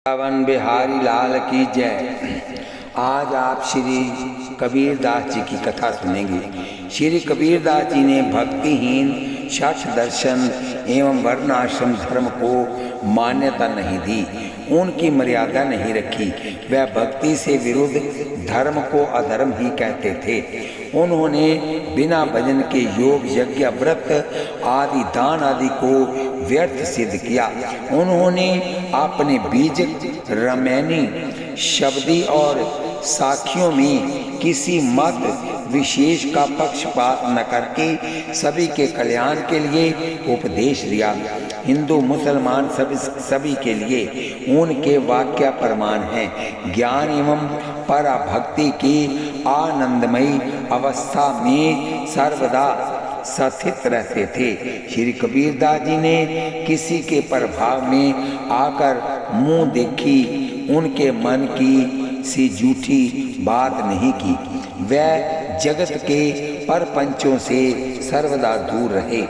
वृंदावन बिहारी लाल की जय। आज आप श्री कबीरदास जी की कथा सुनेंगे। श्री कबीरदास जी ने भक्तिहीन षठ दर्शन एवं वर्णाश्रम धर्म को मान्यता नहीं दी, उनकी मर्यादा नहीं रखी। वह भक्ति से विरुद्ध धर्म को अधर्म ही कहते थे। उन्होंने बिना भजन के योग यज्ञ व्रत आदि दान आदि को व्यर्थ सिद्ध किया। उन्होंने अपने बीज रमैनी शब्दी और साखियों में किसी मत विशेष का पक्षपात न करके सभी के कल्याण के लिए उपदेश दिया। हिंदू मुसलमान सभी के लिए उनके वाक्य प्रमाण हैं। ज्ञान एवं पराभक्ति की आनंदमयी अवस्था में सर्वदा स्थित रहते थे। श्री कबीरदास जी ने किसी के प्रभाव में आकर मुंह देखी उनके मन की सी झूठी बात नहीं की। वह जगत के परपंचों से सर्वदा दूर रहे।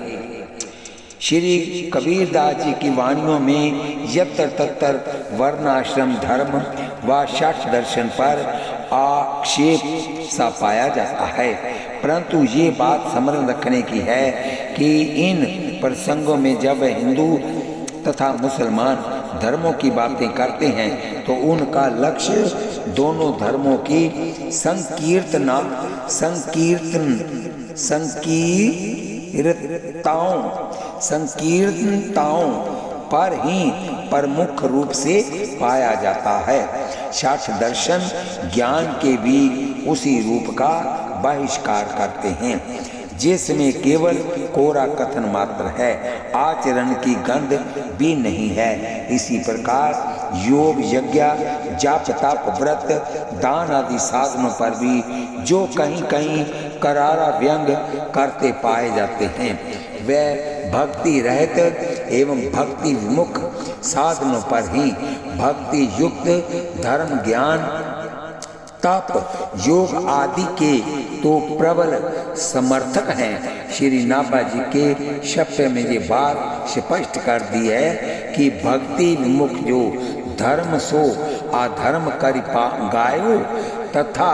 श्री कबीरदास जी की वाणियों में यत्र तत्र वर्णाश्रम धर्म व षठ दर्शन पर आक्षेप सा पाया जाता है, परंतु ये बात स्मरण रखने की है कि इन प्रसंगों में जब हिंदू तथा मुसलमान धर्मों की बातें करते हैं तो उनका लक्ष्य दोनों धर्मों की संकीर्तनताओं पर ही प्रमुख रूप से पाया जाता है। षठ दर्शन ज्ञान के भी उसी रूप का बहिष्कार करते हैं जिसमें केवल कोरा कथन मात्र है, आचरण की गंध भी नहीं है। इसी प्रकार योग यज्ञ जाप तप व्रत दान आदि साधनों पर भी जो कहीं कहीं करारा व्यंग करते पाए जाते हैं, वह भक्ति रहित एवं भक्ति विमुख साधनों पर ही भक्ति युक्त धर्म ज्ञान तप योग आदि के तो प्रबल समर्थक हैं। श्री नाभा जी के शब्द में ये बात स्पष्ट कर दी है कि भक्ति विमुख जो धर्म सो अधर्म करि गायो तथा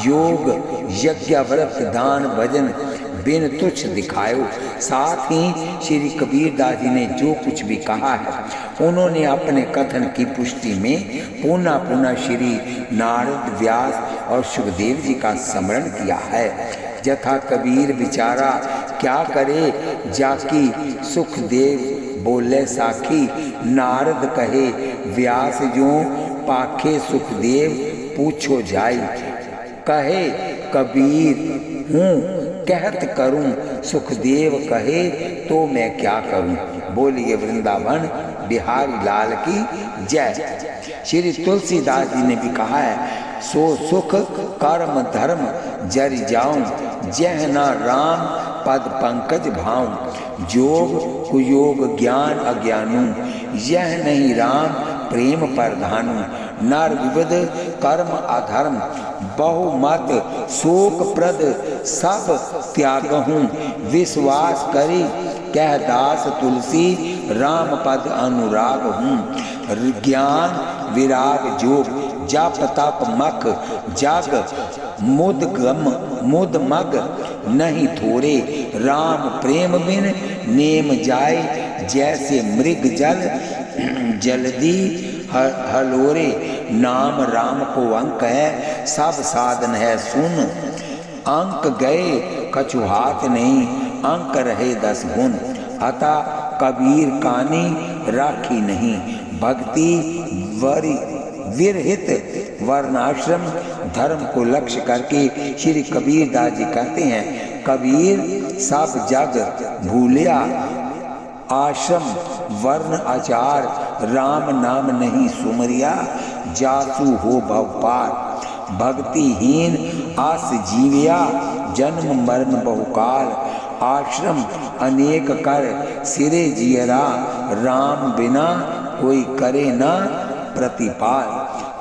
योग यज्ञ व्रत दान भजन बिन तुच्छ दिखायो। साथ ही श्री कबीरदास जी ने जो कुछ भी कहा है उन्होंने अपने कथन की पुष्टि में पुनः पुनः श्री नारद व्यास और सुखदेव जी का स्मरण किया है। यथा कबीर बिचारा क्या करे जाकी सुखदेव बोले साखी, नारद कहे व्यास जो पाखे सुखदेव पूछो जाई। कहे कबीर हूँ कहत करूं, सुखदेव कहे तो मैं क्या करूं। बोलिए वृंदावन बिहारी लाल की जय। श्री तुलसीदास जी ने भी कहा है, सो सुख कर्म धर्म जरि जाऊं, जह न राम पद पंकज भाऊं। जोग कुयोग ज्ञान अज्ञानू, यह नहीं राम प्रेम प्रधानु। नर विविध कर्म अधर्म बहुमत शोक प्रद सब त्यागहूँ। विश्वास करी कह दास तुलसी, राम पद अनुराग हूँ। ज्ञान विराग जोग जप तप मख जग मुद मग नहीं थोड़े। राम प्रेम बिन नेम जाए, जैसे मृग जल्दी हलोरे। नाम राम को अंक है सब साधन है सुन, अंक गए कछु हाथ नहीं, अंक रहे 10 गुण। अतः कबीर कानी राखी नहीं, भक्ति विरहित वर्णाश्रम धर्म को लक्ष्य करके श्री कबीरदास जी कहते हैं, कबीर सब जग भूलिया आश्रम वर्ण आचार, राम नाम नहीं सुमरिया जासु हो भव पार। भक्तिहीन आस जीविया जन्म मरण बहुकाल, आश्रम अनेक कर सिरे जियरा, राम बिना कोई करे ना प्रतिपाल।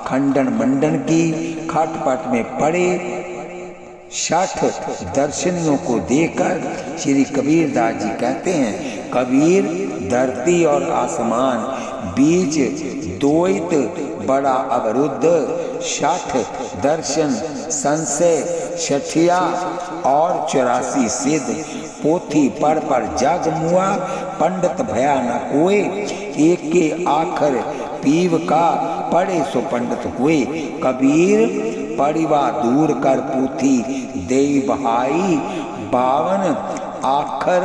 खंडन मंडन की खटपट में पड़े षठ दर्शनियों को देखकर श्री कबीरदास जी कहते हैं, कबीर धरती और आसमान बीच द्वैत बड़ा अवरुद्ध, 60 दर्शन संशय, 60 और 84 सिद्ध, पोथी पढ़ पर जग मुआ, पंडित भया न कोई, एक के आखर पीव का पढ़े सो पंडित हुए। कबीर पढ़िवा दूर कर पोथी दे बहाई, 52 आखर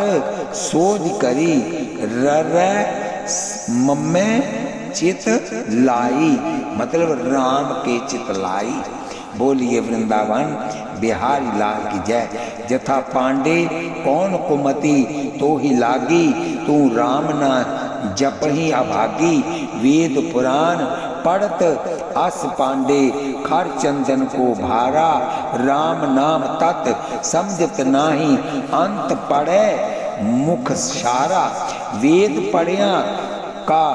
सोध करी, रर मम्मे चित लाई, मतलब राम के चित लाई। बोलिए वृंदावन बिहारी लाल की जय। जथा पांडे कौन कुमति तो ही लागी, तू राम ना जपही अभागी, वेद पुराण पढ़त अस पांडे, खर चंदन को भारा, राम नाम तत् समझत नाही, अंत पढ़े मुख सारा। वेद पढ़िया का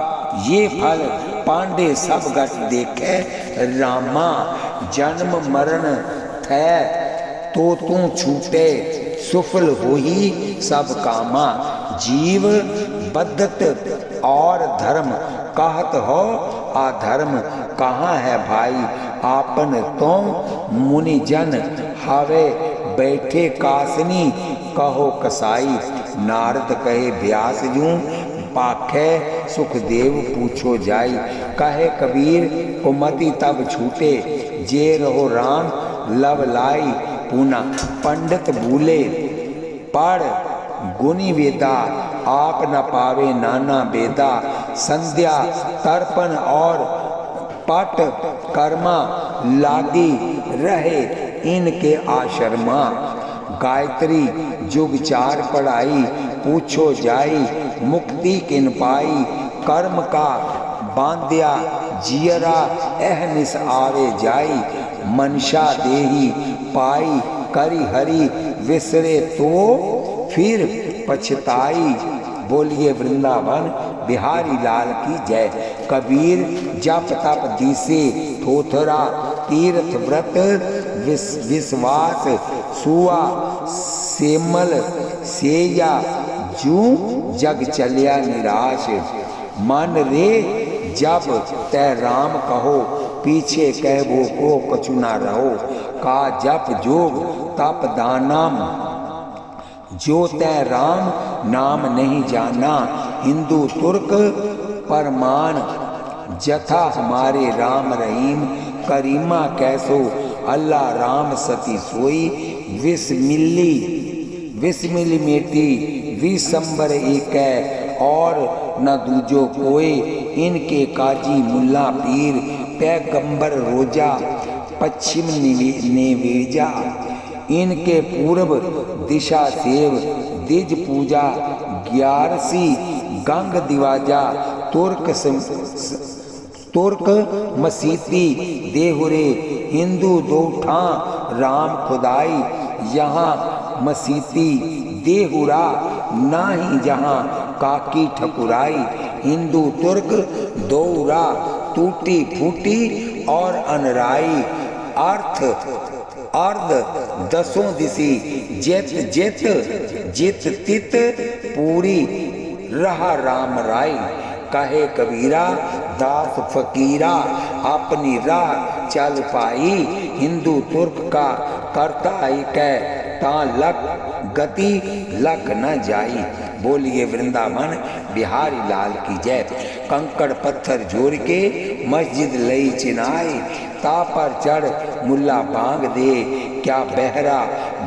ये फल, पांडे सब गट देखे, रामा जन्म मरण थे तो तू छूटे, सुफल होई सब कामा। जीव बद्धत और धर्म कहत हो, अधर्म कहाँ है भाई, आपन तो मुनि जन हवे बैठे कासनी, कहो कसाई। नारद कहे व्यास जूं, पाखे सुखदेव पूछो जाई, कहे कबीर कुमति तब छूटे, जे रहो राम लव लाई। पूना पंडित भूले पढ़ गुनी वेदा, आप न पावे नाना बेदा, संध्या तर्पण और पट कर्मा, लागी रहे इनके आश्रमा। गायत्री जुग 4 पढ़ाई, पूछो जाई मुक्ति किन पाई, कर्म का बांध्या जियरा अहनिस आवे जाई, मनशा देही पाई करी हरि, विसरे तो फिर पछताई। बोलिए वृंदावन बिहारी लाल की जय। कबीर जप तप दिसे थोथरा, तीर्थ व्रत विश्वास, सुआ सेमल सेया, जू जग चलिया निराश। मन रे जब तै राम कहो, पीछे कहबो को कछु ना रहो, का जप जोग तप दानम, जो तै राम नाम नहीं जाना। हिंदू तुर्क परमान, जथा हमारे राम रहीम, करीमा कैसो अल्लाह राम सती सोई। विस्मिली मेटी विसंबर एक है, और न दूजो कोई, इनके काजी मुल्ला पीर, पैगंबर रोजा पश्चिम निवेजा। इनके पूर्व दिशा सेव, दिज पूजा 11सी गंग दिवाजा। तुर्क मसीती देहुरे, हिंदू दो ठा राम खुदाई। यहाँ मसीती देहुरा, ना ही जहाँ काकी ठकुराई। हिंदू तुर्क दोरा, टूटी फूटी और अनराई। अर्ध दसों दिशी, जित जित जित तित पूरी, रहा राम राई। कहे कबीरा दास फकीरा, अपनी राह चल पाई। हिंदू तुर्क का करता एक ता लख गति लख न जाई। बोलिए वृंदावन बिहारी लाल की जय। कंकड़ पत्थर जोड़ के मस्जिद लई चिनाई, ता पर चढ़ मुल्ला बांग दे, क्या बहरा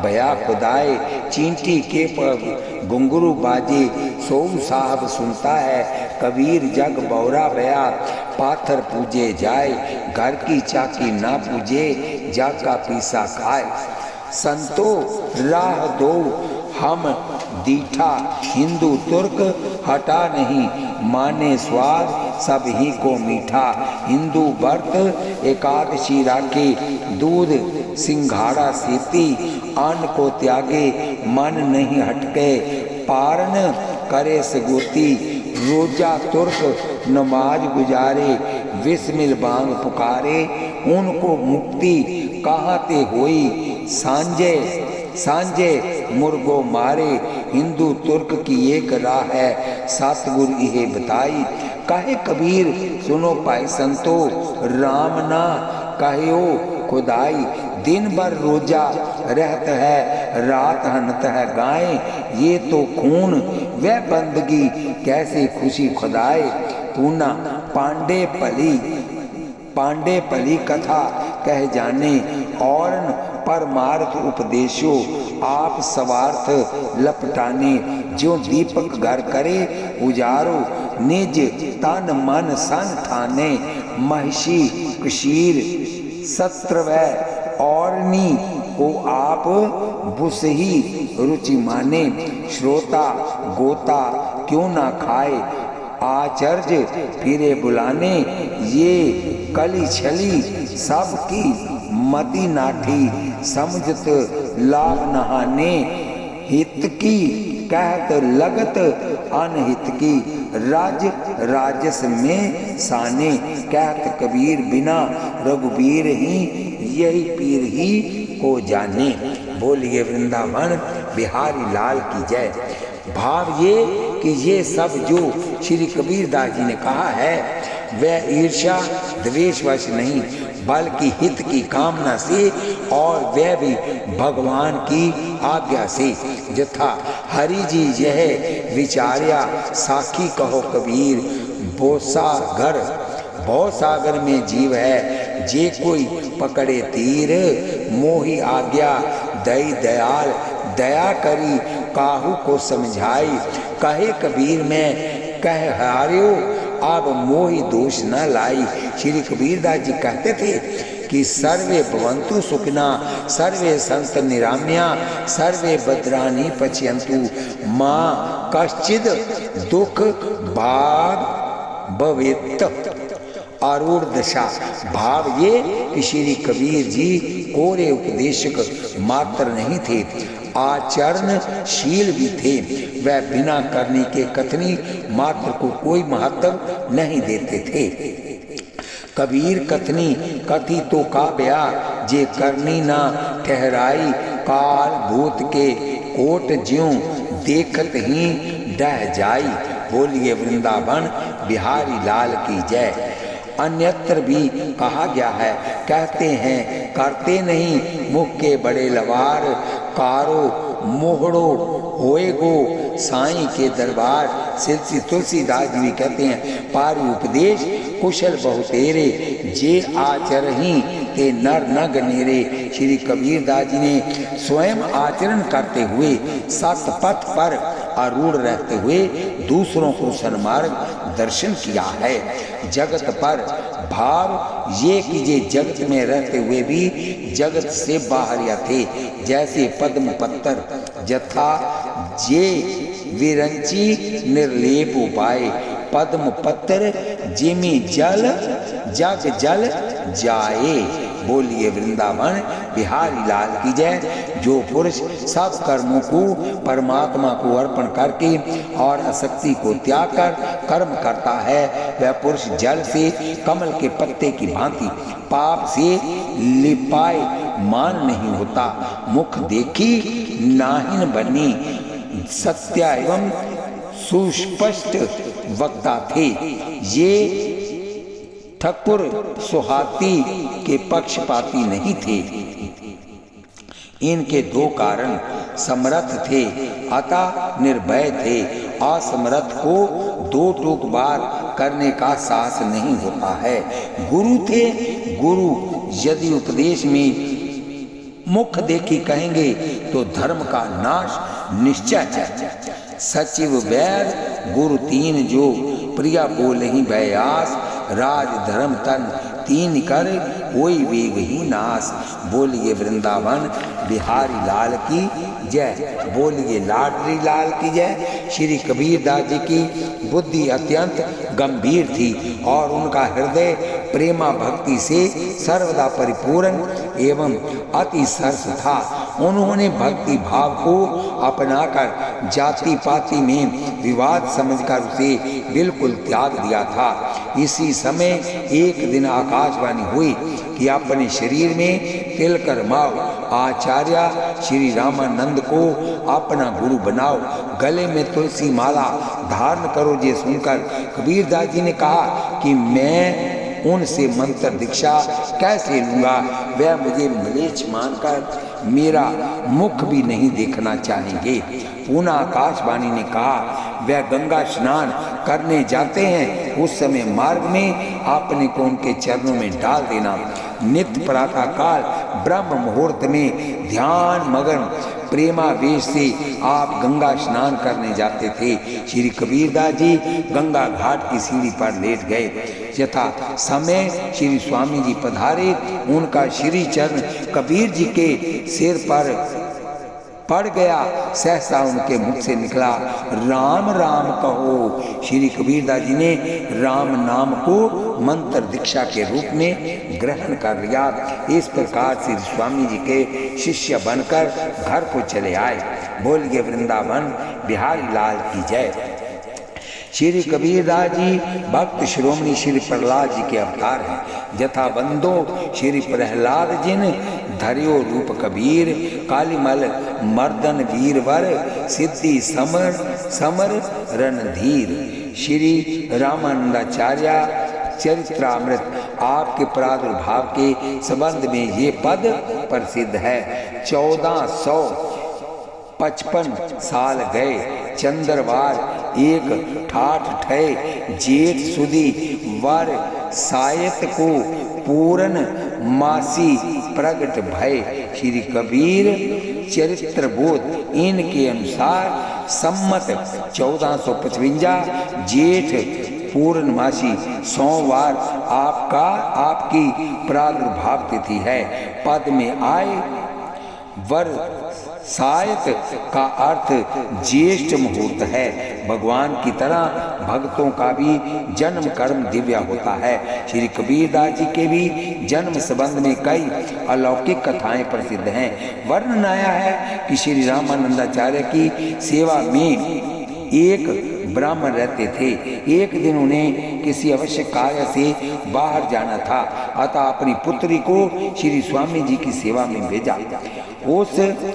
भया खुदाए। चींटी के पर घुंघरू बाजे, सो साहब सुनता है। कबीर जग बौरा भया, पाथर पूजे जाए। घर की चाकी ना पूजे, जग का पीसा खाए। संतो राह दो हम दीठा, हिंदू तुर्क हटा नहीं, माने स्वाद सब ही को मीठा। हिंदू व्रत एकादशी राखे, दूध सिंघाड़ा सीती। अन्न को त्यागे मन नहीं हटके, पारण करे सगोती। रोजा तुर्क नमाज गुजारे, विस्मिल बांग पुकारे। उनको मुक्ति कहाँ ते होई, सांझे सांझे मुर्गो मारे। हिंदू तुर्क की एक राह है, सतगुरु इहे बताई। कहे कबीर सुनो पाई संतो, राम ना कहो खुदाई। दिन भर रोजा रहत है, रात हनत है गाय, ये तो खून वह बंदगी कैसे खुशी खुदाए। पूना पांडे पली कथा कह जाने, और परमार्थ उपदेशो आप स्वार्थ लपटाने। जो दीपक घर करे उजारो, निज तन मन सन ठाने। महिषी कशीर सत्रवै औरनी को आप बुसही रुचि माने। श्रोता गोता क्यों ना खाए, आचर्य फिरे बुलाने। ये कली छली सबकी मति नाठी, समझत लाभ नहाने। हित की कहत लगत अनहित की, राजस में साने। कहत कबीर बिना रघुबीर ही, यही पीर ही को जाने। बोलिए वृंदावन बिहारी लाल की जय। भाव ये कि ये सब जो श्री कबीरदास जी ने कहा है वह ईर्ष्या द्वेषवश नहीं, बल्कि हित की कामना से, और वह भी भगवान की आज्ञा से। यथा हरि जी यह विचार्या, साखी कहो कबीर भव सागर में जीव है। जे कोई पकड़े तीर, मोहि आज्ञा दई दयाल। दया करी काहू को समझाई, कहे कबीर मैं कह हार्यो, अब मोहि दोष न लाई। श्री कबीरदास जी कहते थे कि सर्वे भवन्तु सुखिना, सर्वे संत निराम्या, सर्वे भद्राणि पश्यन्तु, मां कश्चिद दुख भाग भवेत्। आरूढ़ दशा। भाव ये कि श्री कबीर जी कोरे उपदेशक मात्र नहीं थे, आचरणशील भी थे। वह बिना करने के कथनी मात्र को कोई महत्व नहीं देते थे। कबीर कथनी कथी तो काव्या, जे करनी ना ठहराई। काल भूत के कोट ज्यों देखत ही डह जाई। बोलिए वृंदावन बिहारी लाल की जय। अन्यत्र भी कहा गया है, कहते हैं करते नहीं मुख के बड़े लवार। कारो मोहड़ो होए गो साईं के दरबार। श्री तुलसीदास जी भी कहते हैं पारु उपदेश कुशल बहुतेरे, जे आचरही ते नर न गनेरे। श्री कबीरदास जी ने स्वयं आचरण करते हुए सतपथ पर आरूढ़ रहते हुए दूसरों को सन्मार्ग दर्शन किया है। जगत पर भाव ये कि जे जगत में रहते हुए भी जगत से बाहर थे, जैसे पद्म पत्तर यथा जे विरंची निर्लेप उपाय। पद्म पत्तर जिमी जल जग जल जाए। बोलिए वृंदावन बिहारी लाल की जय। जो पुरुष सब कर्मों को परमात्मा को अर्पण करके और आसक्ति को त्याग कर कर्म करता है, वह पुरुष जल से कमल के पत्ते की भांति पाप से लिपाए मान नहीं होता। मुख देखी नाहिन बनी, सत्य एवं सुस्पष्ट वक्ता थे। ये ठकुर सुहाती के पक्षपाती नहीं थे। इनके दो कारण, समर्थ थे अतः निर्भय थे। असमर्थ को दो टूक बार करने का साहस नहीं होता है। गुरु थे, गुरु यदि उपदेश में मुख देखी कहेंगे तो धर्म का नाश निश्चय है। सचिव वैद गुरु तीन जो, प्रिया बोलहि व्यास। राज धर्म तन तीन कर, कोई वेग ही नाश। बोलिए वृंदावन बिहारी लाल की जय। बोलिए लाडली लाल की जय। श्री कबीरदास जी की बुद्धि अत्यंत गंभीर थी और उनका हृदय प्रेमा भक्ति से सर्वदा परिपूर्ण एवं अति सरस था। उन्होंने भक्ति भाव को अपनाकर जाति पाति में विवाद समझकर उसे बिल्कुल त्याग दिया था। इसी समय एक दिन आकाशवाणी हुई कि अपने शरीर में तिल करमाओ, आचार्य श्री रामानंद को अपना गुरु बनाओ। गले में तुलसी माला धारण करो। ये सुनकर कबीरदास जी ने कहा कि मैं उनसे मंत्र दीक्षा कैसे लूँगा, वह मुझे म्लेच्छ मानकर मेरा मुख भी नहीं देखना चाहेंगे। पुनः आकाशवाणी ने कहा, वह गंगा स्नान करने जाते हैं, उस समय मार्ग में आपने को उनके चरणों में डाल देना। नित्य प्रातः काल ब्रह्म मुहूर्त में ध्यान मगन प्रेमावेश से आप गंगा स्नान करने जाते थे। श्री कबीरदास जी गंगा घाट की सीढ़ी पर लेट गए। यथा समय श्री स्वामी जी पधारे, उनका श्री चरण कबीर जी के सिर पर पड़ गया। सहसा उनके मुख से निकला, राम राम कहो। श्री कबीरदास जी ने राम नाम को मंत्र दीक्षा के रूप में ग्रहण कर लिया। इस प्रकार श्री स्वामी जी के शिष्य बनकर घर को चले आए। बोलिए वृंदावन बिहारी लाल की जय। श्री कबीरदास जी भक्त शिरोमणि श्री प्रहलाद जी के अवतार हैं। यथा बंदो श्री प्रहलाद जिन धरियो रूप कबीर, कालीमल मर्दन वीरवर, सिद्धि समर समर रणधीर। श्री रामानंदाचार्य चरित्रामृत आपके प्रादुर्भाव के संबंध में ये पद प्रसिद्ध है। 1455 साल गए, चंद्रवार एक ठाठ ठय, जेठ सुदी वर सायत को पूरन मासी प्रगट भय। श्री कबीर चरित्र बोध इनके अनुसार सम्मत 1455 जेठ पूर्णमासी सोमवार आपकी प्रादुर्भाव तिथि है। पद में आए वर सायत का अर्थ ज्येष्ठ मुहूर्त है। भगवान की तरह भक्तों का भी जन्म कर्म दिव्य होता है। श्री कबीरदास जी के भी जन्म संबंध में कई अलौकिक कथाएं प्रसिद्ध हैं। वर्णन आया है कि श्री रामानंदाचार्य की सेवा में एक ब्राह्मण रहते थे। एक दिन उन्हें किसी आवश्यक कार्य से बाहर जाना था, अतः अपनी पुत्री को श्री स्वामी जी की सेवा में भेजा। उस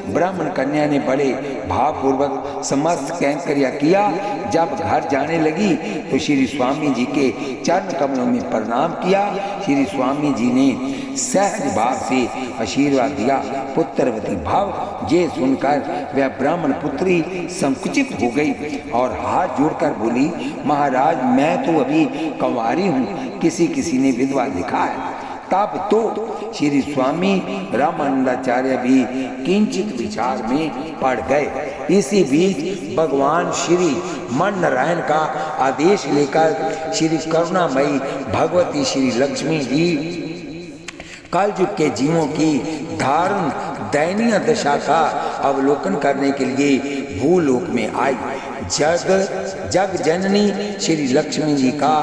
ब्राह्मण कन्या ने बड़े भावपूर्वक समस्त कैंकर्या किया। जब घर जाने लगी तो श्री स्वामी जी के चरण कमलों में प्रणाम किया। श्री स्वामी जी ने सहज भाव से आशीर्वाद दिया। पुत्रवती भाव ये सुनकर वह ब्राह्मण पुत्री संकुचित हो गई और हाथ जोड़कर बोली, महाराज मैं तो अभी कंवारी हूँ, किसी ने विधवा लिखा है। तब तो श्री स्वामी रामानंदाचार्य भी किंचित विचार में पड़ गए। इसी बीच भगवान श्री मन नारायण का आदेश लेकर श्री करुणामयी भगवती श्री लक्ष्मी जी कलयुग के जीवों की दारुण दयनीय दशा का अवलोकन करने के लिए भूलोक में आई। जग जननी श्री लक्ष्मी जी का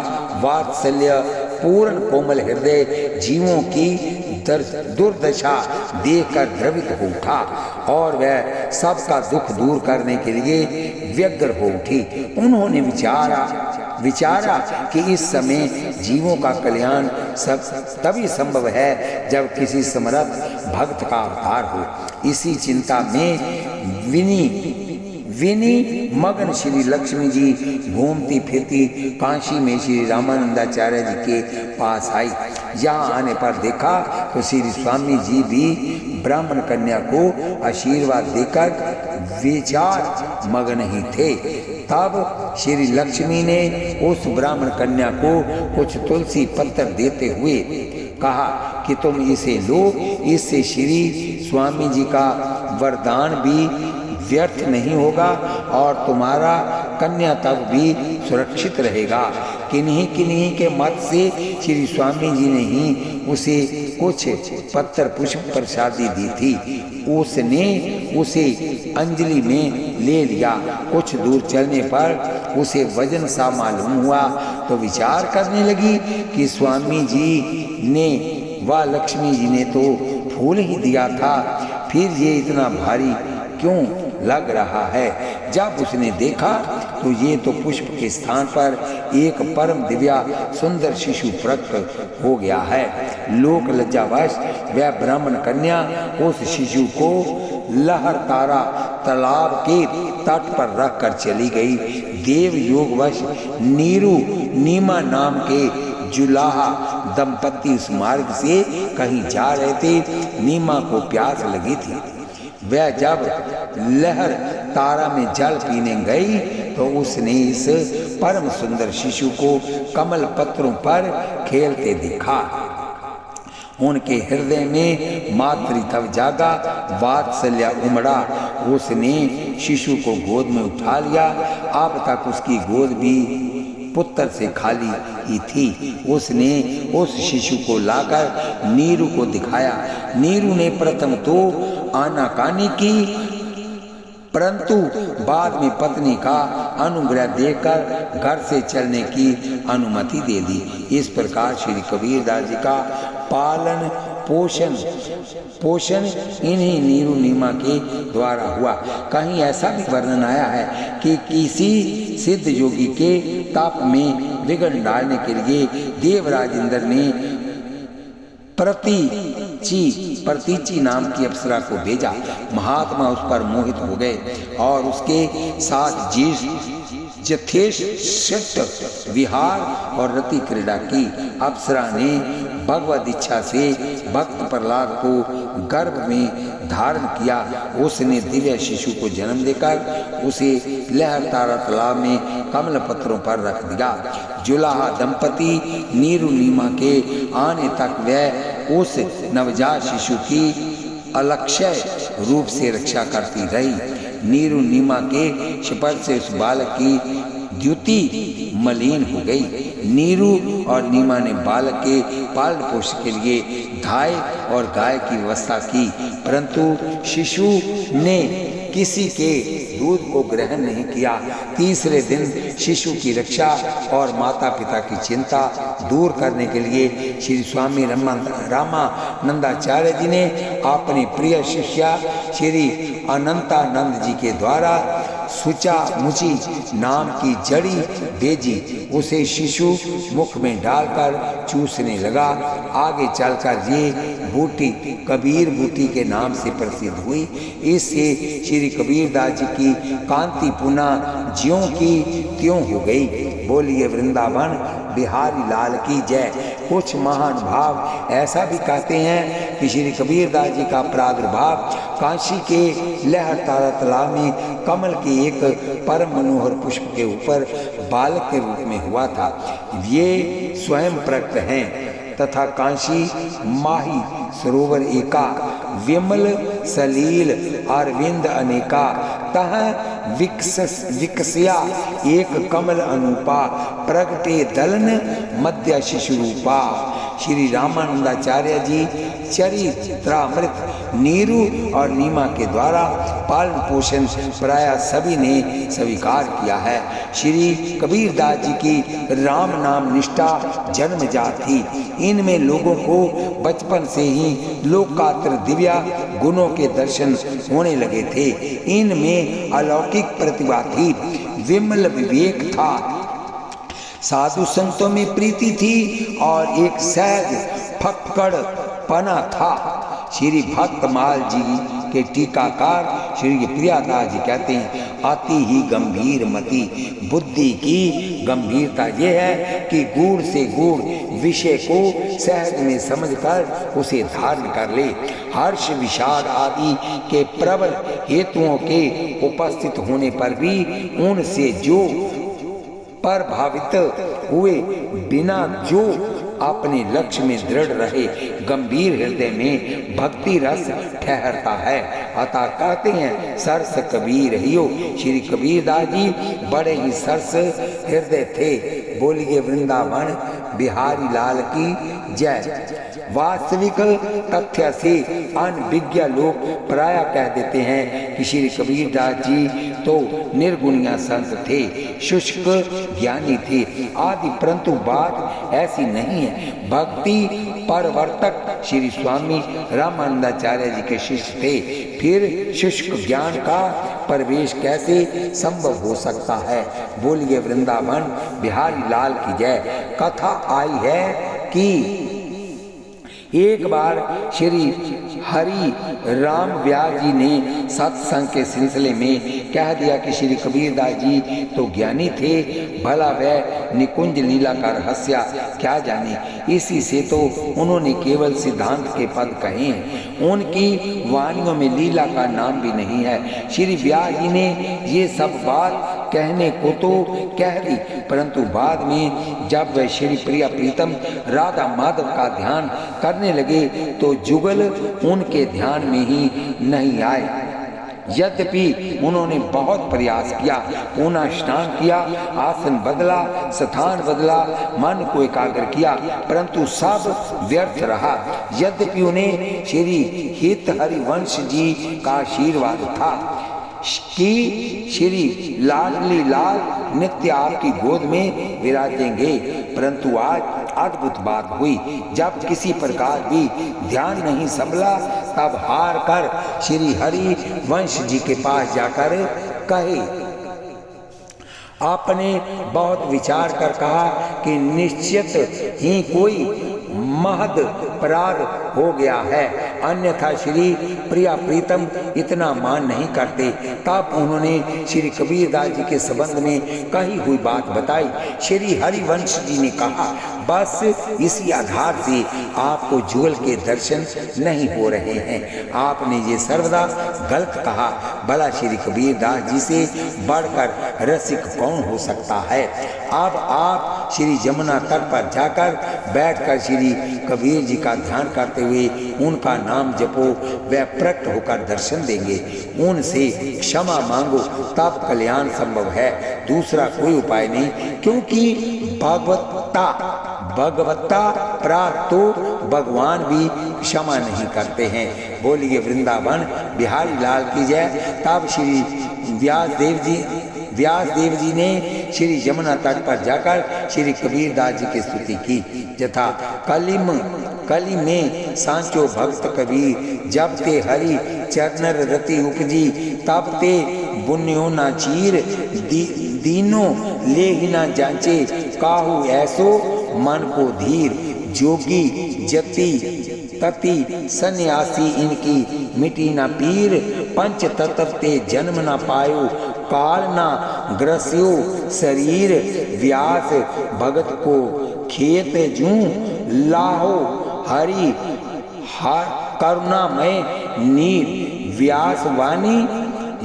वात्सल्य पूर्ण कोमल हृदय जीवों की दुर्दशा देखकर द्रवित हो उठा और वह सबका दुख दूर करने के लिए व्यग्र हो उठी। उन्होंने विचारा कि इस समय जीवों का कल्याण तभी संभव है जब किसी समर्थ भक्त का अवतार हो। इसी चिंता में विनी मगन श्री लक्ष्मी जी घूमती फिरती काशी में श्री रामानंदाचार्य जी के पास आई। यहाँ आने पर देखा तो श्री स्वामी जी भी ब्राह्मण कन्या को आशीर्वाद देकर विचार मगन ही थे। तब श्री लक्ष्मी ने उस ब्राह्मण कन्या को कुछ तुलसी पत्र देते हुए कहा कि तुम इसे लो, इससे श्री स्वामी जी का वरदान भी व्यर्थ नहीं होगा और तुम्हारा कन्या तक भी सुरक्षित रहेगा। किन्हीं के मत से श्री स्वामी जी ने ही उसे कुछ पत्र पुष्प प्रसादी दी थी। उसने उसे अंजलि में ले लिया। कुछ दूर चलने पर उसे वजन सा मालूम हुआ तो विचार करने लगी कि स्वामी जी ने व लक्ष्मी जी ने तो फूल ही दिया था, फिर ये इतना भारी क्यों लग रहा है। जब उसने देखा तो ये तो पुष्प के स्थान पर एक परम दिव्या सुंदर शिशु प्रकट हो गया है। लोक लज्जावश वह ब्राह्मण कन्या उस शिशु को लहर तारा तालाब के तट पर रख कर चली गई। देव योगवश नीरू नीमा नाम के जुलाहा दंपति उस मार्ग से कहीं जा रहे थे। नीमा को प्यास लगी थी। वह जब लहर तारा में जल पीने गई तो उसने इस परम सुंदर शिशु को कमल पत्रों पर खेलते देखा। उनके हृदय में मातृत्व जागा, वात्सल्य उमड़ा। उसने शिशु को गोद में उठा लिया। अब तक उसकी गोद भी पुत्र से खाली ही थी। उसने उस शिशु को लाकर नीरू को दिखाया। नीरू ने प्रथम तो आनाकानी की, परंतु बाद में पत्नी का अनुग्रह देकर घर से चलने की अनुमति दे दी। इस प्रकार श्री कबीरदास जी का पालन पोषण इन्हीं नीरू नीमा के द्वारा हुआ। कहीं ऐसा भी वर्णन आया है कि किसी सिद्ध योगी के तप में विघ्न डालने के लिए देवराज इंद्र ने प्रतीची नाम की अप्सरा को भेजा। महात्मा उस पर मोहित हो गए और उसके साथ यथेष्ट विहार और रति क्रीड़ा की। अप्सरा ने भगवद इच्छा से भक्त प्रहलाद को गर्भ में धारण किया। उसने दिव्य शिशु को जन्म देकर उसे लहर तारा तालाब में कमल पत्रों पर रख दिया। जुलाहा दंपति नीरू नीमा के आने तक वह उस नवजात शिशु की अलक्ष्य रूप से रक्षा करती रही। नीरू नीमा के स्पर्श से उस बालक की द्युति मलिन हो गई। नीरू और नीमा ने बालक के पालन पोषण के लिए धाय और गाय की व्यवस्था की, परंतु शिशु ने किसी के दूध को ग्रहण नहीं किया। तीसरे दिन शिशु की रक्षा और माता पिता की चिंता दूर करने के लिए श्री स्वामी रामानंदाचार्य जी ने अपने प्रिय शिष्या श्री अनंतानंद जी के द्वारा सुचा मुची नाम की जड़ी भेजी। उसे शिशु मुख में डालकर चूसने लगा। आगे चलकर ये बूटी कबीर बूटी के नाम से प्रसिद्ध हुई। इससे श्री कबीरदास जी की कांति पुनः ज्यों की त्यों हो गई। बोलिए वृंदावन बिहारी लाल की जय। कुछ महान भाव ऐसा भी कहते हैं कि श्री कबीरदास जी का प्रादुर्भाव काशी के लहर तारा तालाब में कमल के एक परम मनोहर पुष्प के ऊपर बालक के रूप में हुआ था। ये स्वयं प्रकट हैं तथा काशी माही सरोवर एका विमल सलील अरविंद अनेका तह विकसिया एक कमल अनुपा प्रगटे दलन मध्य शिशु रूपा। श्री रामानंदाचार्य जी चरित्रामृत नीरू और नीमा के द्वारा पालन पोषण प्राय सभी ने स्वीकार किया है। श्री कबीरदास जी की राम नाम निष्ठा जन्मजात थी। इनमें लोगों को बचपन से ही लोकात्र दिव्या गुणों के दर्शन होने लगे थे। इनमें अलौकिक प्रतिभा थी, विमल विवेक था, साधु संतों में प्रीति थी और एक सहज फक्कड़ पना था। श्री भक्तमाल जी के टीकाकार श्री प्रियादास जी कहते हैं, अति ही गंभीर मति। बुद्धि की गंभीरता यह है कि गूढ़ से गूढ़ विषय को सहज में समझकर उसे धारण कर ले। हर्ष विषाद आदि के प्रबल हेतुओं के उपस्थित होने पर भी उनसे जो प्रभावित हुए बिना जो अपने लक्ष्य में दृढ़ रहे, गंभीर हृदय में भक्ति रस ठहरता है। अतः कहते हैं सरस कबीर हियो। श्री कबीरदास जी बड़े ही सरस हृदय थे। बोलिए वृंदावन बिहारी लाल की जय। वास्तविक तथ्य से अनभिज्ञ लोग प्राय कह देते हैं कि श्री कबीरदास जी तो निर्गुणिया संत थे, शुष्क ज्ञानी थे आदि, परंतु बात ऐसी नहीं है। भक्ति परवर्तक श्री स्वामी रामानंदाचार्य जी के शिष्य थे, फिर शुष्क ज्ञान का प्रवेश कैसे संभव हो सकता है। बोलिए वृंदावन बिहारी लाल की जय। कथा आई है कि एक बार श्री हरि राम व्यास जी ने सत्संग के सिलसिले में कह दिया कि श्री कबीरदास जी तो ज्ञानी थे, भला वह निकुंज लीला का रहस्य क्या जाने। इसी से तो उन्होंने केवल सिद्धांत के पद कहे हैं, उनकी वाणियों में लीला का नाम भी नहीं है। श्री व्यास जी ने ये सब बात कहने को तो कह दी, परंतु बाद में जब वह श्री प्रिया प्रीतम राधा माधव का ध्यान करने लगे तो जुगल उनके ध्यान में ही नहीं आए। यद्यपि उन्होंने बहुत प्रयास किया, पुनः स्नान किया, आसन बदला, स्थान बदला, मन को एकाग्र किया, परंतु सब व्यर्थ रहा। यद्यपि उन्हें श्री हित हरिवंश जी का आशीर्वाद था कि श्री लाडली लाल नित्य आपकी गोद में विराजेंगे, परंतु आज अद्भुत बात हुई। जब किसी प्रकार भी ध्यान नहीं संभला तब हार कर श्री हरि वंश जी के पास जाकर कहे, आपने बहुत विचार कर कहा कि निश्चित ही कोई महद अपराध हो गया है, अन्यथा श्री प्रिया प्रीतम इतना मान नहीं करते। तब उन्होंने श्री कबीरदास जी के संबंध में कही हुई बात बताई। श्री हरिवंश जी ने कहा, बस इसी आधार से आपको जुगल के दर्शन नहीं हो रहे हैं। आपने ये सर्वदा गलत कहा। भला श्री कबीरदास जी से बढ़कर रसिक कौन हो सकता है। अब आप श्री जमुना तट पर जाकर बैठकर श्री कबीर जी का ध्यान करते हुए उनका नाम जपो, वह प्रकट होकर दर्शन देंगे। उनसे क्षमा मांगो, तब कल्याण संभव है, दूसरा कोई उपाय नहीं। क्योंकि भगवत्ता प्राप्त तो भगवान भी क्षमा नहीं करते हैं। बोलिए वृंदावन बिहारी लाल की जय। तब श्री व्यास देव जी ने श्री यमुना तट पर जाकर श्री कबीरदास जी की स्तुति की। यथा कली में सांचो भक्त कबीर, जब ते हरि चरणर रति उपजी, तब ते बुन्यो ना चीर, दीनों ले ही ना जांचे, काहू ऐसो मन को धीर, जोगी जति तति सन्यासी इनकी मिटी ना पीर, पंच तत्व ते जन्म ना पायो, काल ना ग्रस्यो शरीर, व्यास भगत को खेत जूं, लाहो हरि करुणामय नीर, व्यास वाणी।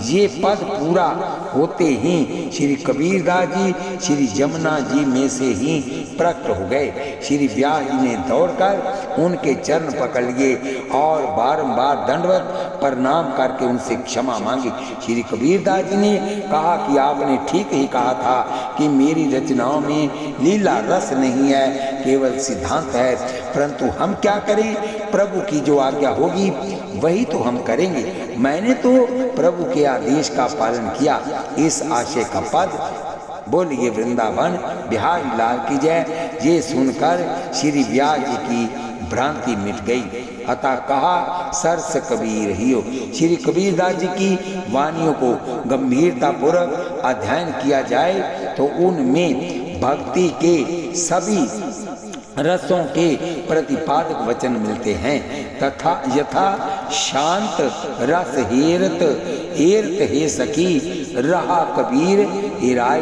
ये पद पूरा होते ही श्री कबीरदास जी श्री जमुना जी में से ही प्रकट हो गए। श्री व्यास जी ने दौड़कर उनके चरण पकड़ लिए और बारंबार दंडवत प्रणाम करके उनसे क्षमा मांगी। श्री कबीरदास जी ने कहा कि आपने ठीक ही कहा था कि मेरी रचनाओं में लीला रस नहीं है, केवल सिद्धांत है, परंतु हम क्या करें, प्रभु की जो आज्ञा होगी वही तो हम करेंगे। मैंने तो प्रभु के आदेश का पालन किया। इस आशय का पद। बोलिए वृंदावन बिहारी लाल की जय। ये सुनकर श्री व्यास जी की भ्रांति मिट गई। अतः कहा, सरस कबीर हियो। श्री कबीरदास जी की वाणियों को गंभीरता पूर्वक अध्ययन किया जाए तो उनमें भक्ति के सभी रसों के प्रतिपादक वचन मिलते हैं। तथा यथा शांत रस हेरत हे सकी, रहा कबीर हेराई,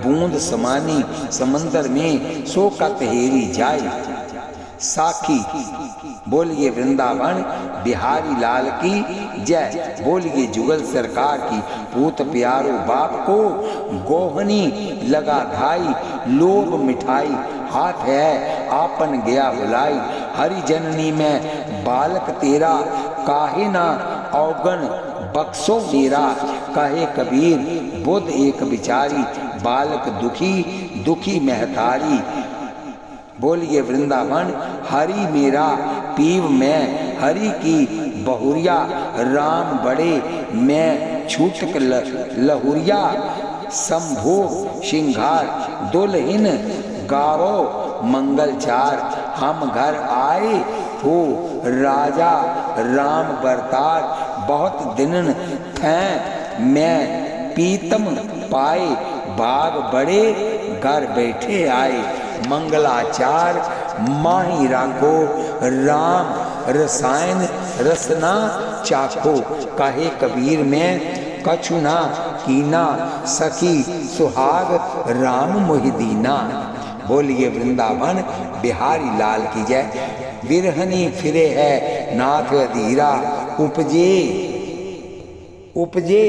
बूंद समानी समंदर में सो कत हेरी जाए। साखी। बोलिए वृंदावन बिहारी लाल की जय। बोलिए जुगल सरकार की। पूत प्यारो बाप को गोहनी लगा धाई, लोभ मिठाई हाथ है आपन गया बुलाई, हरि जननी में बालक तेरा, काहे ना अवगण बक्सो मेरा, कहे कबीर बुद्ध एक बिचारी, बालक दुखी महतारी। बोलिए वृंदावन हरि मेरा पीव मैं, हरि की बहुरिया, राम बड़े मैं छूटक लहुरिया, शंभो सिंघार दुल्हिन गावो मंगलचार, हम घर आए हो राजा राम बरतार, बहुत दिन थे मैं पीतम पाए, बाग बड़े घर बैठे आए, मंगलाचार माही राखो राम रसायन रसना चाखो। कहे कबीर मैं कछु ना कीना, सखी सुहाग राम मोहिदीना। बोलिए वृंदावन बिहारी लाल की जय। बिरहनी फिरे है नाथ अधीरा, उपजे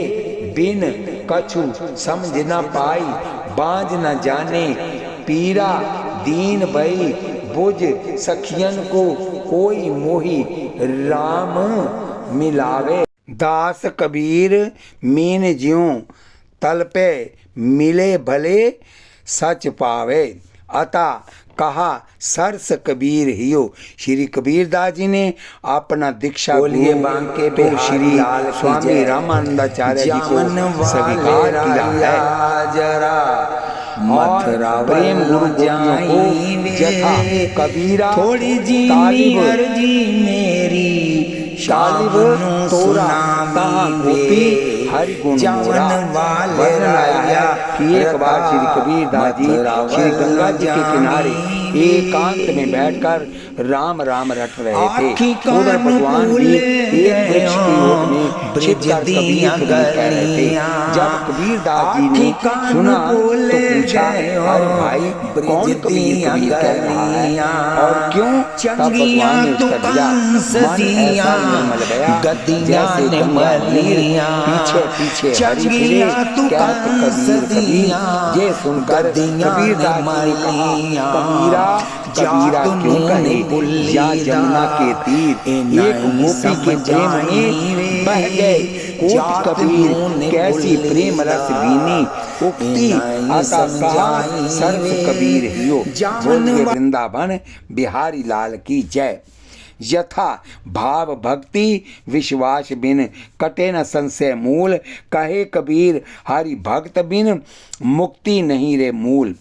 बिन कछु समझ न पाई, बाँझ न जाने पीरा दीन भई, बुझ सखियन को कोई मोही राम मिलावे। दास कबीर मीन ज्यों तल पे मिले भले सच पावे, अता कहा सरस कबीर हियो। श्री कबीरदास जी ने अपना दीक्षा बोलिए बांके तो श्री स्वामी रामानंदाचार्य जी को स्वीकार किया है। जरा मथुरा प्रेम गुरु गोपियों को जथा कबीरा थोड़ी जी अर्जी मेरी, तालिब तोरा कहा गोपी हरि गुण मोरा। वर्णन आया है कि एक बार श्री कबीरदास जी श्री गंगा जी के किनारे एकांत में बैठकर राम राम रट रहे थे। उधर भगवान भी एक वृक्ष की ओट में छिपकर कबीर कह रहे थे। जब कबीरदास जी ने सुना तो पूछा, अरे भाई कौन कबीर कबीर कह रहा है और क्यों? तब भगवान ने उत्तर दिया, मन ऐसा निर्मल गया जैसे गंगा नीर पीछे पीछे हरि फिरे, कहत कबीर कबीर। ये सुनकर कबीरदास जी ने कहा, कबीरा कबीरा क्यों कहे, या जमुना के तीर एक गोपी के प्रेम में बह गए कोट कबीर, कैसी प्रेम रस बीनी उक्ति आता कहा सर्व कबीर हियो। बोलिए वृंदावन बिहारी लाल की जय। यथा भाव भक्ति विश्वास बिन कटे न संशय मूल, कहे कबीर हरि भक्त बिन मुक्ति नहीं रे मूल।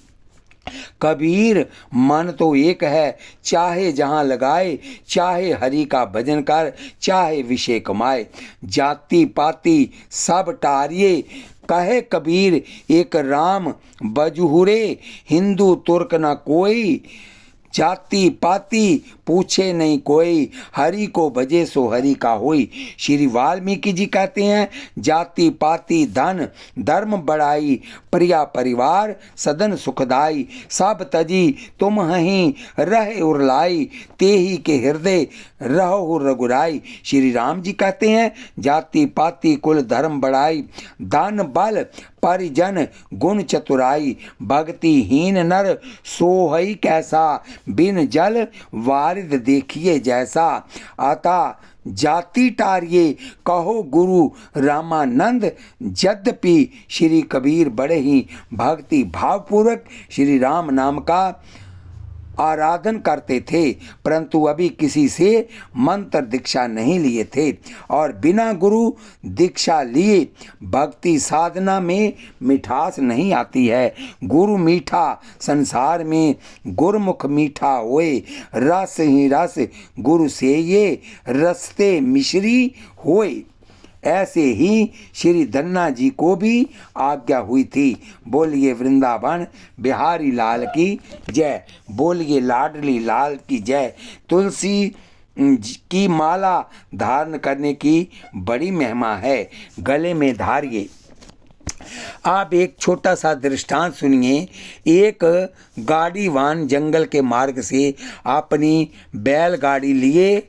कबीर मन तो एक है चाहे जहाँ लगाए, चाहे हरि का भजन कर चाहे विषय कमाए, जाति पाति सब टारिये कहे कबीर एक राम बजहुरे, हिंदू तुर्क न कोई जाति पाति पूछे नहीं कोई, हरि को भजे सो हरि का होई। श्री वाल्मीकि जी कहते हैं, जाति पाति धन धर्म बढ़ाई, प्रिया परिवार सदन सुखदाई, सब तजी तुम हहीं रहे उरलाई, ते ही के हृदय रहो रघुराई। श्री राम जी कहते हैं, जाति पाति कुल धर्म बढ़ाई, धन बल परिजन गुण चतुराई, भक्तिहीन नर सोहई कैसा, बिन जल वारिद देखिए जैसा। आता जाति टारिये कहो गुरु रामानंद, यद्यपि श्री कबीर बड़े ही भक्ति भावपूर्वक श्री राम नाम का आराधन करते थे, परंतु अभी किसी से मंत्र दीक्षा नहीं लिए थे और बिना गुरु दीक्षा लिए भक्ति साधना में मिठास नहीं आती है। गुरु मीठा संसार में गुरमुख मीठा होए, रस ही रस गुरु से ये रस्ते मिश्री होए। ऐसे ही श्री धन्ना जी को भी आज्ञा हुई थी। बोलिए वृंदावन बिहारी लाल की जय। बोलिए लाडली लाल की जय। तुलसी की माला धारण करने की बड़ी महिमा है, गले में धारिए। आप एक छोटा सा दृष्टांत सुनिए। एक गाड़ीवान जंगल के मार्ग से अपनी बैलगाड़ी लिए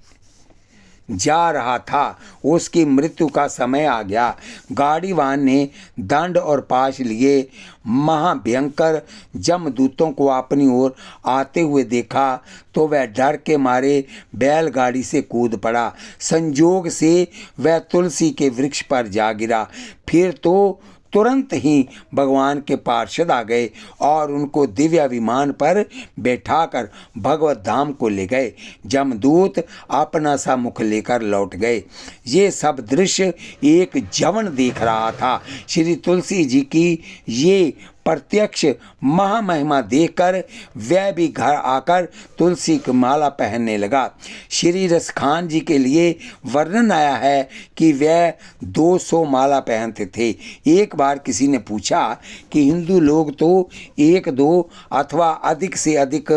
जा रहा था। उसकी मृत्यु का समय आ गया। गाड़ीवान ने दंड और पाश लिए महाभयंकर जमदूतों को अपनी ओर आते हुए देखा तो वह डर के मारे बैलगाड़ी से कूद पड़ा। संजोग से वह तुलसी के वृक्ष पर जा गिरा। फिर तो तुरंत ही भगवान के पार्षद आ गए और उनको दिव्य विमान पर बैठाकर भगवत धाम को ले गए। जमदूत अपना सा मुख लेकर लौट गए। ये सब दृश्य एक जवन देख रहा था। श्री तुलसी जी की ये प्रत्यक्ष महामहिमा देखकर वह भी घर आकर तुलसी की माला पहनने लगा। श्री रसखान जी के लिए वर्णन आया है कि वह 200 माला पहनते थे। एक बार किसी ने पूछा कि हिंदू लोग तो 1, 2 अथवा अधिक से अधिक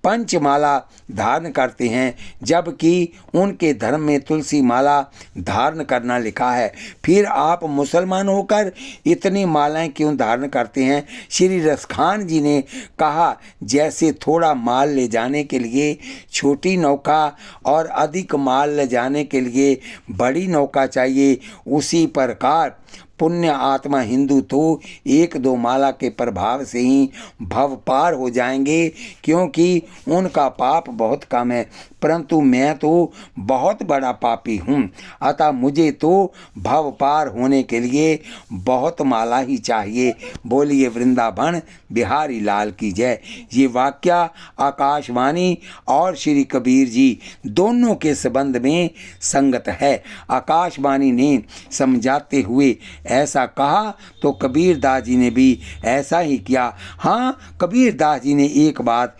पंचमाला धारण करते हैं, जबकि उनके धर्म में तुलसी माला धारण करना लिखा है। फिर आप मुसलमान होकर इतनी मालाएं क्यों धारण करते हैं? श्री रसखान जी ने कहा, जैसे थोड़ा माल ले जाने के लिए छोटी नौका और अधिक माल ले जाने के लिए बड़ी नौका चाहिए, उसी प्रकार पुण्य आत्मा हिंदू तो 1-2 माला के प्रभाव से ही भव पार हो जाएंगे, क्योंकि उनका पाप बहुत कम है, परंतु मैं तो बहुत बड़ा पापी हूँ, अतः मुझे तो भव पार होने के लिए बहुत माला ही चाहिए। बोलिए वृंदावन बिहारी लाल की जय। ये वाक्य आकाशवाणी और श्री कबीर जी दोनों के संबंध में संगत है। आकाशवाणी ने समझाते हुए ऐसा कहा तो कबीर दास जी ने भी ऐसा ही किया। हाँ, कबीर दास जी ने एक बात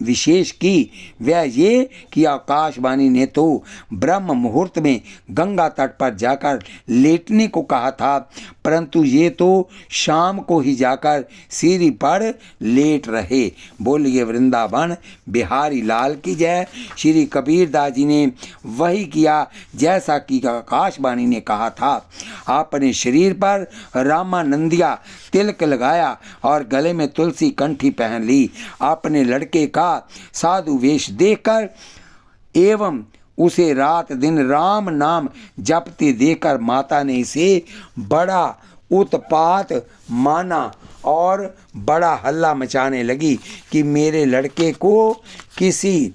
विशेष की, वह ये कि आकाशवाणी ने तो ब्रह्म मुहूर्त में गंगा तट पर जाकर लेटने को कहा था, परंतु ये तो शाम को ही जाकर सीढ़ी पर लेट रहे। बोलिए वृंदावन बिहारी लाल की जय। श्री कबीर दास जी ने वही किया जैसा कि आकाशवाणी ने कहा था। आपने शरीर पर रामानंदिया तिलक लगाया और गले में तुलसी कंठी पहन ली। आपने लड़के का साधु वेश देखकर एवं उसे रात दिन राम नाम जपते देखकर माता ने इसे बड़ा उत्पात माना और बड़ा हल्ला मचाने लगी कि मेरे लड़के को किसी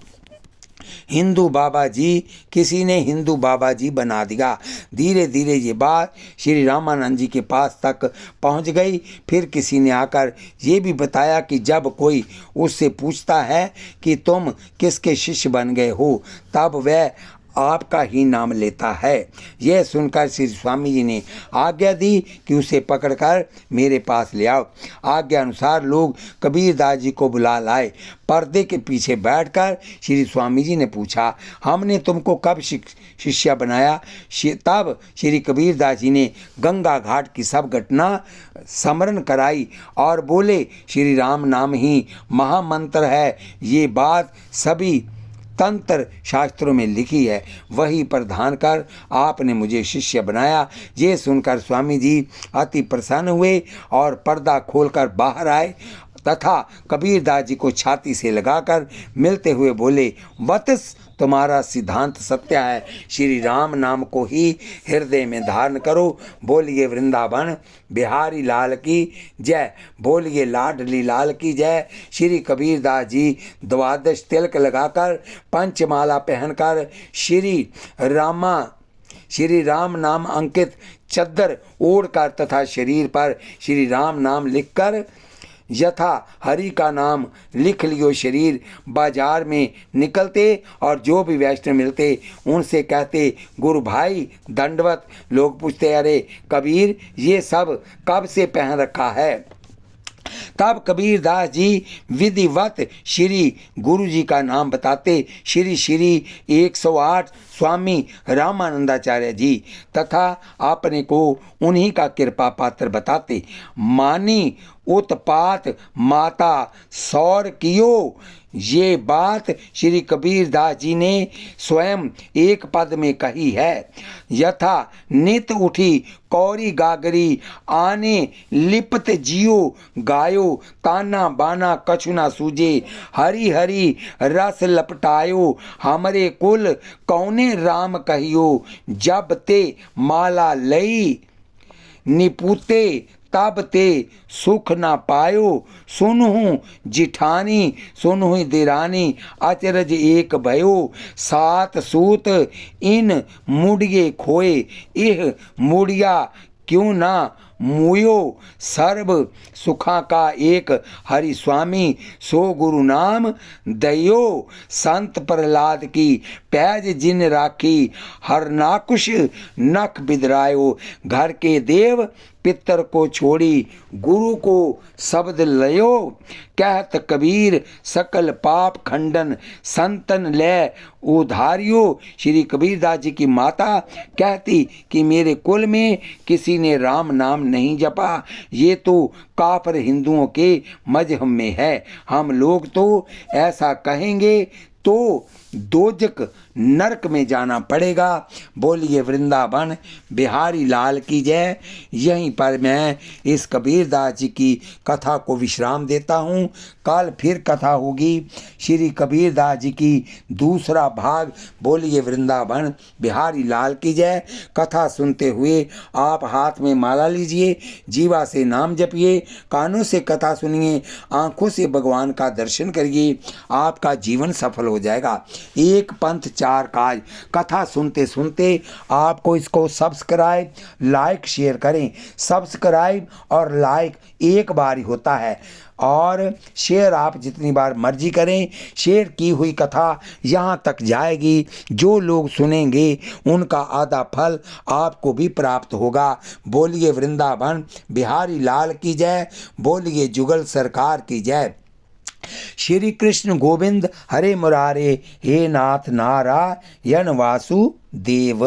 ने हिंदू बाबा जी बना दिया। धीरे धीरे ये बात श्री रामानंद जी के पास तक पहुंच गई। फिर किसी ने आकर ये भी बताया कि जब कोई उससे पूछता है कि तुम किसके शिष्य बन गए हो, तब वह आपका ही नाम लेता है। यह सुनकर श्री स्वामी जी ने आज्ञा दी कि उसे पकड़कर मेरे पास ले आओ। आज्ञा अनुसार लोग कबीर दास जी को बुला लाए। पर्दे के पीछे बैठकर श्री स्वामी जी ने पूछा, हमने तुमको कब शिष्य बनाया? तब श्री कबीर दास जी ने गंगा घाट की सब घटना स्मरण कराई और बोले, श्री राम नाम ही महामंत्र है। ये बात सभी तंत्र शास्त्रों में लिखी है, वही प्रधान कर आपने मुझे शिष्य बनाया। ये सुनकर स्वामी जी अति प्रसन्न हुए और पर्दा खोलकर बाहर आए तथा कबीर दास जी को छाती से लगाकर मिलते हुए बोले, वत्स तुम्हारा सिद्धांत सत्य है, श्री राम नाम को ही हृदय में धारण करो। बोलिए वृंदावन बिहारी लाल की जय। बोलिए लाडली लाल की जय। श्री कबीर दास जी द्वादश तिलक लगाकर पंचमाला पहनकर श्री राम नाम अंकित चद्दर ओढ़कर तथा शरीर पर श्री राम नाम लिखकर यथा हरि का नाम लिख लियो शरीर बाजार में निकलते और जो भी वैष्णव मिलते उनसे कहते, गुरु भाई दंडवत। लोग पूछते, अरे कबीर ये सब कब से पहन रखा है? तब कबीर दास जी विधिवत श्री गुरु जी का नाम बताते, श्री 108 स्वामी रामानंदाचार्य जी, तथा अपने को उन्हीं का कृपा पात्र बताते। मानी उत्पात माता सौर कियो, ये बात श्री कबीर दास जी ने स्वयं एक पद में कही है। यथा नित उठी कौरी गागरी आने लिपत जियो गायो, ताना बाना कछु ना सूझे हरि हरि रस लपटायो, हमरे कुल कौने राम कहियो, जब ते माला लई निपुते तब ते सुख ना पायो, सुनहु जिठानी सुनहु दिरानी अचरज एक भयो, सात सूत इन मुड़िए खोए, इह मुड़िया क्यों ना मुयो, सर्व सुखा का एक हरि स्वामी, सो गुरु नाम दयो, संत प्रहलाद की पैज जिन राखी, हर नाकुश नख बिदरायो, घर के देव पितर को छोड़ी गुरु को शब्द लयो, कहत कबीर सकल पाप खंडन संतन ले उधारियो। श्री कबीरदास जी की माता कहती कि मेरे कुल में किसी ने राम नाम नहीं जपा, ये तो काफिर हिंदुओं के मजहब में है। हम लोग तो ऐसा कहेंगे तो दोजक नरक में जाना पड़ेगा। बोलिए वृंदावन बिहारी लाल की जय। यहीं पर मैं इस कबीरदास जी की कथा को विश्राम देता हूँ। कल फिर कथा होगी श्री कबीरदास जी की दूसरा भाग। बोलिए वृंदावन बिहारी लाल की जय। कथा सुनते हुए आप हाथ में माला लीजिए, जीवा से नाम जपिए, कानों से कथा सुनिए, आँखों से भगवान का दर्शन करिए, आपका जीवन सफल हो जाएगा। एक पंथ चार काज। कथा सुनते सुनते आपको इसको सब्सक्राइब लाइक शेयर करें। सब्सक्राइब और लाइक एक बार ही होता है और शेयर आप जितनी बार मर्जी करें। शेयर की हुई कथा यहाँ तक जाएगी, जो लोग सुनेंगे उनका आधा फल आपको भी प्राप्त होगा। बोलिए वृंदावन बिहारी लाल की जय। बोलिए जुगल सरकार की जय। श्री कृष्ण गोविंद हरे मुरारे, हे नाथ नारायण वासुदेव।